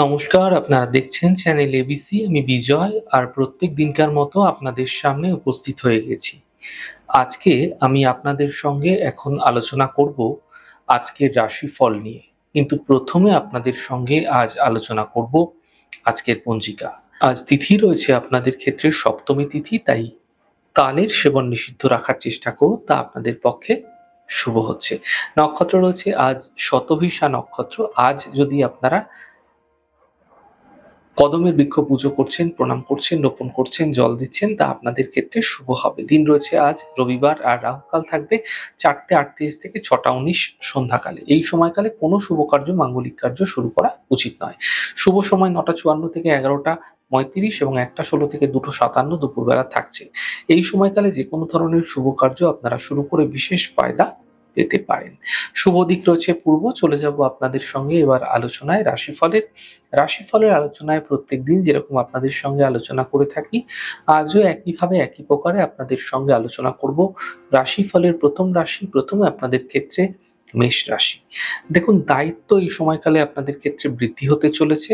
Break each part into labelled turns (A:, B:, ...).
A: নমস্কার, আপনারা দেখছেন চ্যানেল এবিসি। আমি বিজয় আর প্রত্যেক দিনকার মতো আপনাদের সামনে উপস্থিত হয়ে গেছি। আজকে আমি আপনাদের সঙ্গে এখন আলোচনা করব আজকের রাশিফল নিয়ে। কিন্তু প্রথমে আপনাদের সঙ্গে আজ আলোচনা করব আজকের পঞ্জিকা। আজ তিথি রয়েছে আপনাদের ক্ষেত্রে সপ্তমী তিথি, তাই তালের সেবন নিষিদ্ধ রাখার চেষ্টা করুন, তা আপনাদের পক্ষে শুভ হচ্ছে। নক্ষত্র রয়েছে আজ শতভিষা নক্ষত্র। আজ যদি আপনারা কদমের বৃক্ষ পুজো করছেন, প্রণাম করছেন, রোপণ করছেন, জল দিচ্ছেন, তা আপনাদের ক্ষেত্রে শুভ হবে। দিন রয়েছে আজ রবিবার আর রাহুকাল থাকবে 4:38 থেকে 6:19 সন্ধ্যাকালে। এই সময়কালে কোনো শুভ কার্য, মাঙ্গলিক কার্য শুরু করা উচিত নয়। শুভ সময় 9:54 থেকে 11:35 এবং 1:16 থেকে 2:57 দুপুরবেলা থাকছে। এই সময়কালে যে কোনো ধরনের শুভ কার্য আপনারা শুরু করে বিশেষ ফায়দা পেতে পারেন। শুভ দিক রয়েছে পূর্ব। চলে যাব আপনাদের সঙ্গে এবার আলোচনায় রাশিফলের আলোচনায় প্রত্যেকদিন যেরকম আপনাদের সঙ্গে আলোচনা করে থাকি, আজও একইভাবে একই প্রকারে আপনাদের সঙ্গে আলোচনা করব রাশিফলের প্রথম রাশি। প্রথমে আপনাদের ক্ষেত্রে মেষ রাশি। দেখুন, দায়িত্ব এই সময়কালে আপনাদের ক্ষেত্রে বৃদ্ধি হতে চলেছে।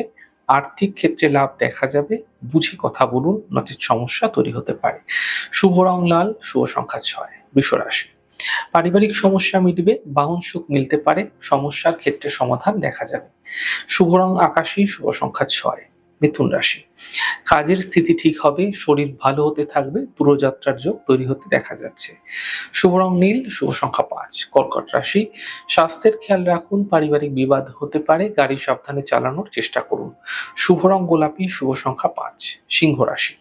A: আর্থিক ক্ষেত্রে লাভ দেখা যাবে। বুঝে কথা বলুন, নচেৎ সমস্যা তৈরি হতে পারে। শুভ রং লাল, শুভ সংখ্যা 6। বৃষ রাশি। পারিবারিক সমস্যা মিটবে, বাহন সুখ মিলতে পারে, সমস্যার ক্ষেত্রে সমাধান দেখা যাবে। শুভ রং আকাশী, শুভ সংখ্যা 6। মিথুন রাশি। কাজের স্থিতি ঠিক হবে, শরীর ভালো হতে থাকবে, দূরযাত্রার যোগ তৈরি হতে দেখা যাচ্ছে। শুভ রং নীল, শুভ সংখ্যা 5। কর্কট রাশি। স্বাস্থ্যের খেয়াল রাখুন, পারিবারিক বিবাদ হতে পারে, গাড়ি সাবধানে চালানোর চেষ্টা করুন। শুভ রং গোলাপি, শুভ সংখ্যা 5। সিংহ রাশি।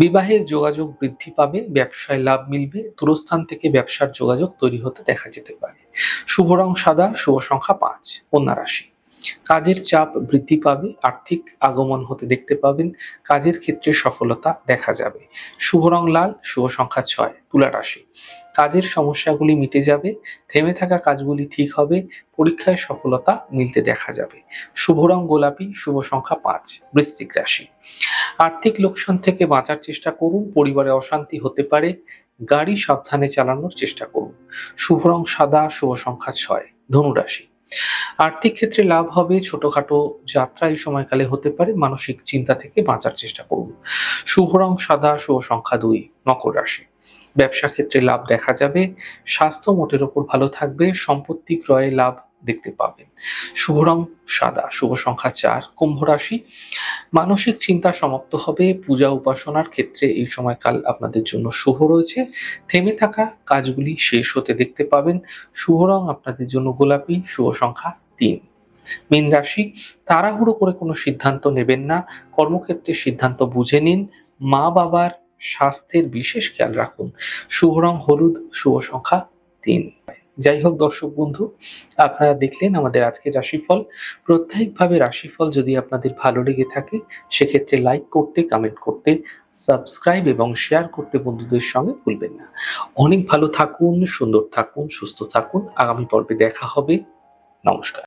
A: বিবাহের যোগাযোগ বৃদ্ধি পাবে, ব্যবসায় লাভ মিলবে, দূরস্থান থেকে ব্যবসার যোগাযোগ তৈরি হতে দেখা যেতে পারে। শুভ রং সাদা, শুভ সংখ্যা 5। কন্যা রাশি। কাজের চাপ বৃদ্ধি পাবে, আর্থিক আগমন হতে দেখতে পাবেন, কাজের ক্ষেত্রে সফলতা দেখা যাবে। শুভ রং লাল, শুভ সংখ্যা 6। তুলা রাশি। কাজের সমস্যাগুলি মিটে যাবে, থেমে থাকা কাজগুলি ঠিক হবে, পরীক্ষায় সফলতা মিলতে দেখা যাবে। শুভ রং গোলাপি, শুভ সংখ্যা 5। বৃশ্চিক রাশি। আর্থিক লোকসান থেকে বাঁচার চেষ্টা করুন, পরিবারে অশান্তি হতে পারে, গাড়ি সাবধানে চালানোর চেষ্টা করুন। শুভ রং সাদা, শুভ সংখ্যা 6। ধনু রাশি। আর্থিক ক্ষেত্রে লাভ হবে, ছোটখাটো যাত্রা এই সময়কালে হতে পারে, মানসিক চিন্তা থেকে বাঁচার চেষ্টা করুন। শুভ রং সাদা, শুভ সংখ্যা 2। মকর রাশি। ব্যবসা ক্ষেত্রে লাভ দেখা যাবে, স্বাস্থ্য মোটের ওপর ভালো থাকবে, সম্পত্তি ক্রয়ে লাভ দেখতে পাবেন। শুভ রং সাদা, শুভ সংখ্যা 4। কুম্ভ রাশি। মানসিক চিন্তা সমাপ্ত হবে, পূজা উপাসনার ক্ষেত্রে এই সময়কাল আপনাদের জন্য শুভ রয়েছে, থেমে থাকা কাজগুলি শেষ হতে দেখতে পাবেন। শুভ রং আপনাদের জন্য গোলাপি, শুভ সংখ্যা 3। মীন রাশি। তাড়াহুড়ো করে কোনো সিদ্ধান্ত নেবেন না, কর্মক্ষেত্রে সিদ্ধান্ত বুঝে নিন, মা বাবার স্বাস্থ্যের বিশেষ খেয়াল রাখুন। শুভ রং হলুদ, শুভ সংখ্যা 3। যাই হোক দর্শক বন্ধু, আপনারা দেখলেন আমাদের আজকের রাশিফল। প্রত্যেকভাবে রাশিফল যদি আপনাদের ভালো লেগে থাকে, সেক্ষেত্রে লাইক করতে, কমেন্ট করতে, সাবস্ক্রাইব এবং শেয়ার করতে বন্ধুদের সঙ্গে ভুলবেন না। অনেক ভালো থাকুন, সুন্দর থাকুন, সুস্থ থাকুন। আগামী পর্বে দেখা হবে। নমস্কার।